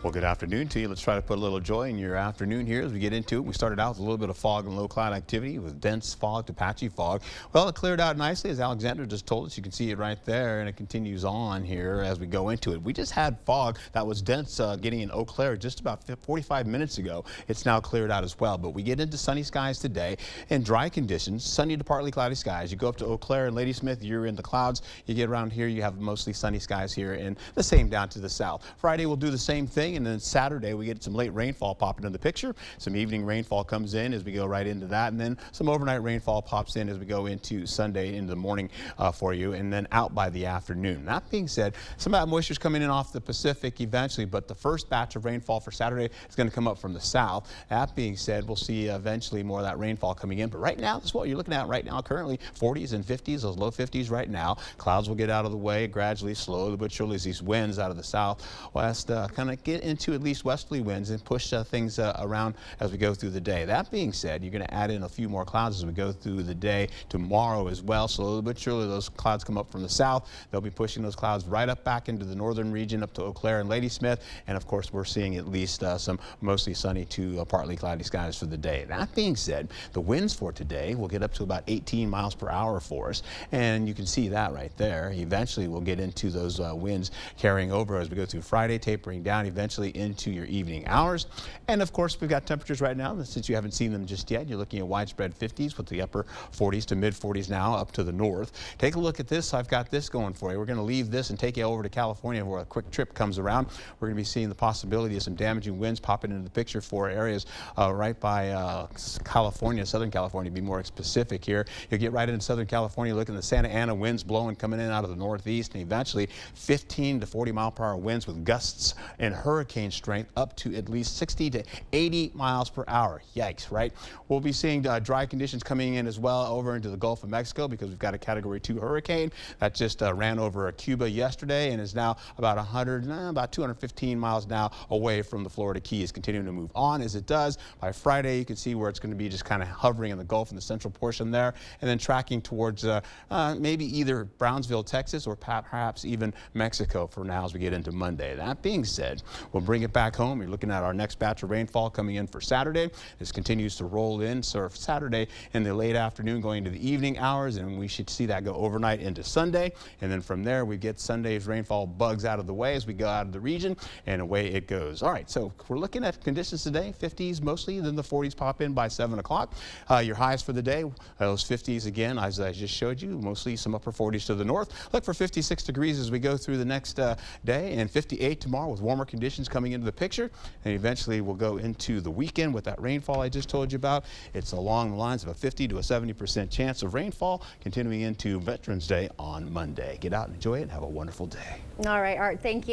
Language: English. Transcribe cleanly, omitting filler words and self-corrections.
Well, good afternoon to you. Let's try to put a little joy in your afternoon here as we get into it. We started out with a little bit of fog and low cloud activity with dense fog to patchy fog. Well, it cleared out nicely as Alexander just told us. You can see it right there, and it continues on here as we go into it. We just had fog that was dense getting in Eau Claire just about 45 minutes ago. It's now cleared out as well, but we get into sunny skies today and dry conditions, sunny to partly cloudy skies. You go up to Eau Claire and Ladysmith, you're in the clouds. You get around here, you have mostly sunny skies here, and the same down to the south. Friday we'll do the same thing. And then Saturday, we get some late rainfall popping in the picture. Some evening rainfall comes in as we go right into that. And then some overnight rainfall pops in as we go into Sunday into the morning for you, and then out by the afternoon. That being said, some of that moisture is coming in off the Pacific eventually, but the first batch of rainfall for Saturday is going to come up from the south. That being said, we'll see eventually more of that rainfall coming in. But right now, this is what you're looking at right now currently, 40s and 50s, those low 50s right now. Clouds will get out of the way gradually, slowly but surely, as these winds out of the southwest kind of get into at least westerly winds and push things around as we go through the day. That being said, you're going to add in a few more clouds as we go through the day tomorrow as well. Slowly but surely, those clouds come up from the south. They'll be pushing those clouds right up back into the northern region, up to Eau Claire and Ladysmith. And of course, we're seeing at least some mostly sunny to partly cloudy skies for the day. That being said, the winds for today will get up to about 18 miles per hour for us. And you can see that right there. Eventually, we'll get into those winds carrying over as we go through Friday, tapering down eventually into your evening hours. And of course, we've got temperatures right now. Since you haven't seen them just yet, you're looking at widespread 50s with the upper 40s to mid 40s now up to the north. Take a look at this. I've got this going for you. We're going to leave this and take you over to California where a quick trip comes around. We're going to be seeing the possibility of some damaging winds popping into the picture for areas right by California, Southern California, to be more specific here. You'll get right into Southern California, looking at the Santa Ana winds blowing, coming in out of the northeast, and eventually 15 to 40 mile per hour winds with gusts and hurricane strength up to at least 60 to 80 miles per hour. Yikes, right? We'll be seeing dry conditions coming in as well over into the Gulf of Mexico because we've got a Category 2 hurricane that just ran over Cuba yesterday and is now about 215 miles now away from the Florida Keys, continuing to move on as it does. By Friday, you can see where it's going to be just kind of hovering in the Gulf in the central portion there, and then tracking towards maybe either Brownsville, Texas, or perhaps even Mexico for now as we get into Monday. That being said, we'll bring it back home. You're looking at our next batch of rainfall coming in for Saturday. This continues to roll in, so Saturday in the late afternoon going into the evening hours, and we should see that go overnight into Sunday. And then from there, we get Sunday's rainfall bugs out of the way as we go out of the region, and away it goes. All right, so we're looking at conditions today, 50s mostly, then the 40s pop in by 7 o'clock. Your highs for the day, those 50s again, as I just showed you, mostly some upper 40s to the north. Look for 56 degrees as we go through the next day, and 58 tomorrow with warmer conditions coming into the picture. And eventually we'll go into the weekend with that rainfall I just told you about. It's along the lines of a 50 to a 70% chance of rainfall continuing into Veterans Day on Monday. Get out and enjoy it and have a wonderful day. All right, Art, thank you.